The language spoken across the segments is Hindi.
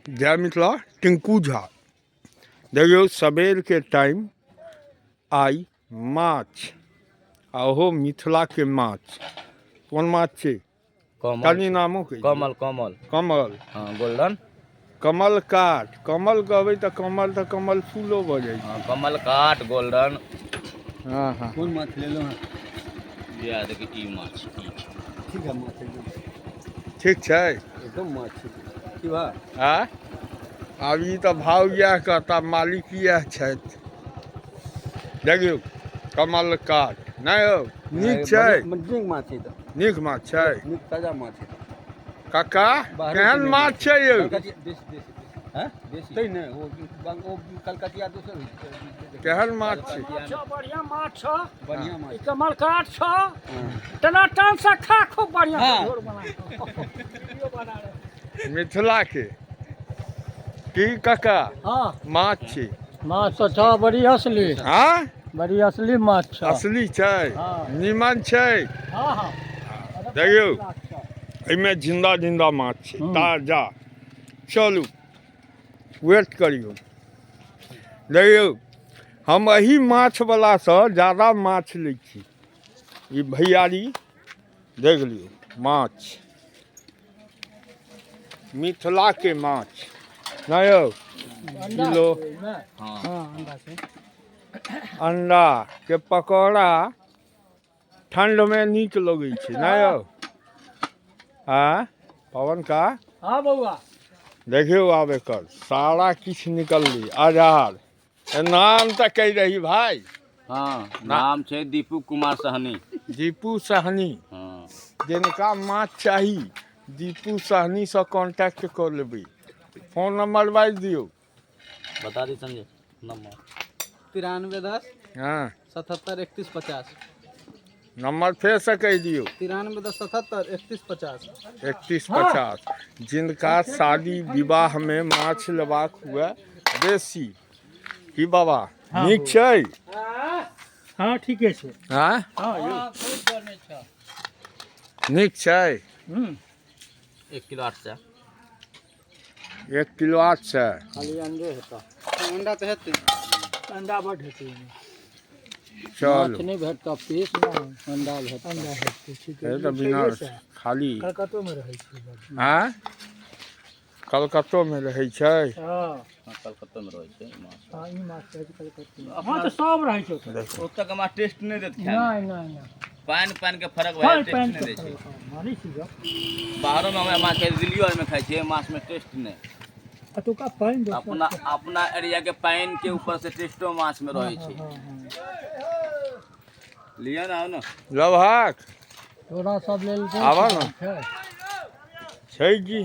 जय मिथिला टिंकू झा। देखियो सबेर के टाइम आई माछ आहो मिथिला के माछ कौन माछ छे? कनी नामो के कमल कमल कमल। हाँ गोल्डन कमल काट कमल कहबै त कमल फूलो भ जाइ छै। कमल काट गोल्डन। हाँ हाँ कौन माछ ले लो? ये देखिए ई माछ ठीक है माछ एकदम ठीक छै। एकदम माछ की बा आ आब ई त भाव इएह कहता, मालिक इएह छथि। देखियौ कमल काट नहीं हो नीक छै, नीक माछ है नीक माछ छै, नीक ताजा माछ है। काका केहन माछ छै यौ? देसी देसी हैं देसी तै ने वो कलकतिया दोसर केहन माछ छै? बढ़िया माछ छ, बढ़िया माछ ई कमल काट छ, टनाटन से खा खूब बढ़िया झोर बना वीडियो बना रहे मिथिला के की काका हां माछ छै? माछ तो छ बड़ी असली, हाँ बड़ी असली माछ छ। असली छै, हाँ। नीमन छै। हां हां देखियौ एहिमे जिंदा जिंदा माछ छै, ताजा। चलू वेट करियौ। देखियौ हम एही माछ वाला से ज्यादा माछ लै छी। ई भैयारी देख लियौ माछ मिथिला के माछ नहीं यौ किलो। हां अंडा से अंडा के पकौड़ा ठंड में नीक लगे छै नहीं यौ? हाँ पवन का हां बउआ देखियो आब एकर सारा किछ निकलली आजार। नाम तो कही रही भाई। हाँ नाम छे दीपू कुमार सहनी। दीपू सहनी। हाँ जिनका माछ चाही दीपू सहनी से कांटेक्ट कर लेबै। फोन नंबर बाइज दियो। बता दी संजय नंबर 9310 हाँ 77 31 50 नंबर फिर से कह दियो। 9310 77 31 50 3150। जिनका शादी विवाह में माछ लेबाक हुए देसी की बाबा नीक छै? हां ठीके छै। हाँ हां यौ नीक छै। 1 किलो 800 1 किलो 800। खाली अंडे हेता, अंडा तो हेतै अंडा बड हेतै। चलो माछ नहीं भेटता, पीस अंडा भेटता, अंडा हेतै ठीक है। तो बिना खाली कलकत्तो में रहै छै। हाँ कलकत्तो में रहै छै। हां कलकत्ता में रहे छे माछ। हां ई माछ छै कलकत्तो में। हां तो सब रहै छै ओतऽ। ओतऽ के माछ टेस्ट नहीं देत खाए। नहीं नहीं नहीं पान के फर्क भाई टेस्ट नहीं दे छे। मानी छी ग बाहरों में हमें माछ दिल्ली और में खाई छे माछ में टेस्ट नहीं। अतुका पाइन दो अपना एरिया के पाइन के ऊपर से टेस्टो माछ में रहे छे। लिया ना आओ ना लभाक थोड़ा सब ले ले आवा ना छै की?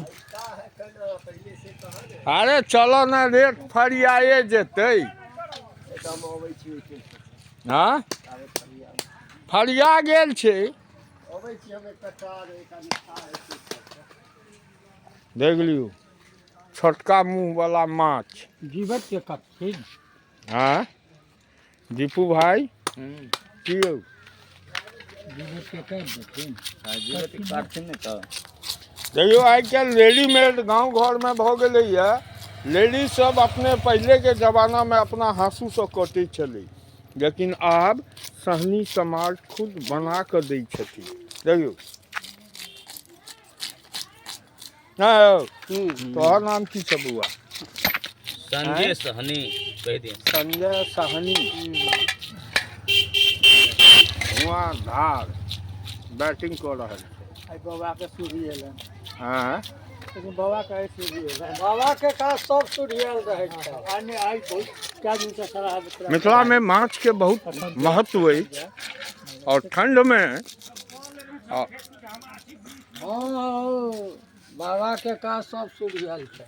अरे चलो ना रेट फरियाए जेतै। हाँ फरिया गेल छै। देख लियो छोटका मुंह वाला माछ। जीवत के कथी हाँ दीपू भाई की यौ जीवत के कर देथिन। जीवत काटथिन ने त देखियो आइ काल्हि रेडीमेड गांव घर में भ गेलैया। लेडीज सब अपने पहले के जमाना में अपना हाँसू से कटे चले, लेकिन आब सहनी समाज खुद बना कर दै छथिन। देखियो तोहर नाम की छै बउआ? संजय सहनी कह दिए। संजय सहनी धुआंधार बैटिंग कर रहा है। आई बाबा के सूर्य एलन। हाँ लेकिन बाबा के सूर्य एलन, बाबा के का सब सूर्य एल रहे छै। आने आई बहुत क्या दिन से खड़ा है। मिथिला में माछ के बहुत महत्व है और ठंड में हां बाबा के का सब सूर्य एल छै।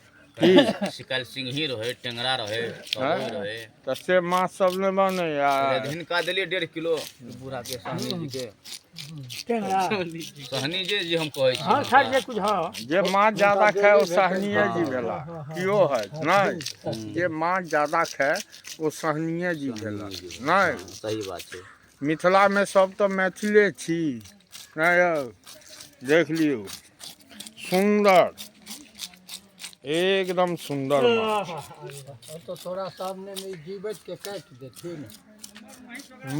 शिकाल सिंही रहे टेंगरा रहे हाँ? रहे तसे माछ सब ने बने यार। हिनका दिलिए 1.5 किलो बूढ़ा के सहनी जी के टेंगरा सहनी जी हम कहै छी। हां खाइ जे कुछ हां जे माछ ज्यादा खाए वो सहनीय जी भेला कियो है नहीं। जे माछ ज्यादा खाए वो सहनीय जी भेला नहीं। सही बात छै। मिथिला में सब तो मैथिले छी नहीं यौ। देख लियो सुंदर एकदम सुंदर माछ। तो तोरा सामने में जीवित के काट देथिन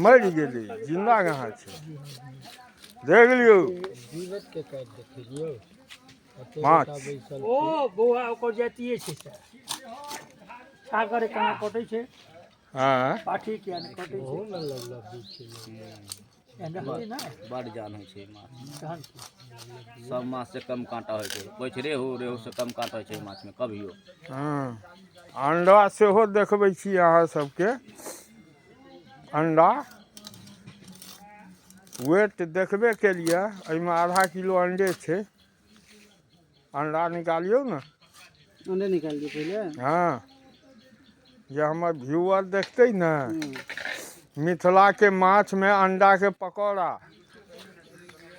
मर गेली, जिंदा कहाँ छै? देख लियो जीवित के काट देथिन यौ माछ। ओ बौआ ओकर जातिए छै सर सागर कहाँ कटै छै हाँ पाठी किया नहीं कटै छै न लगल बीच छै एना होय ना बड़ जान होइ छै माछ। तहन सब माछ से कम कांटा होइ छै। कोइ छै रेहू, रेहू से कम कांटा होइ छै माछ में कभियो। हाँ अंडा सेहो देखबै छी अहाँ सबके। अंडा वेट देखबे केलिए, एहिमे आधा किलो अंडे छै। अंडा निकालियौ ने। अंडे निकाल दिए पहले हाँ जे हमर व्यूअर देखतै ने, मिथिला के माछ में अंडा के पकौड़ा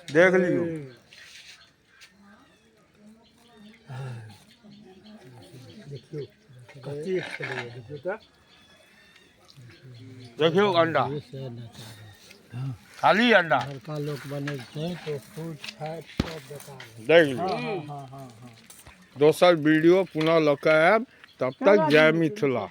देख लियो। देखियो कते छलै देखियो त देखियो अंडा, खाली अंडा बड़का लोग बनै छै तो फूट फाट सब बेकार देख लियो। हां हां हां दोसर वीडियो पुनः लऽ कऽ आयब, तब तक जय मिथिला।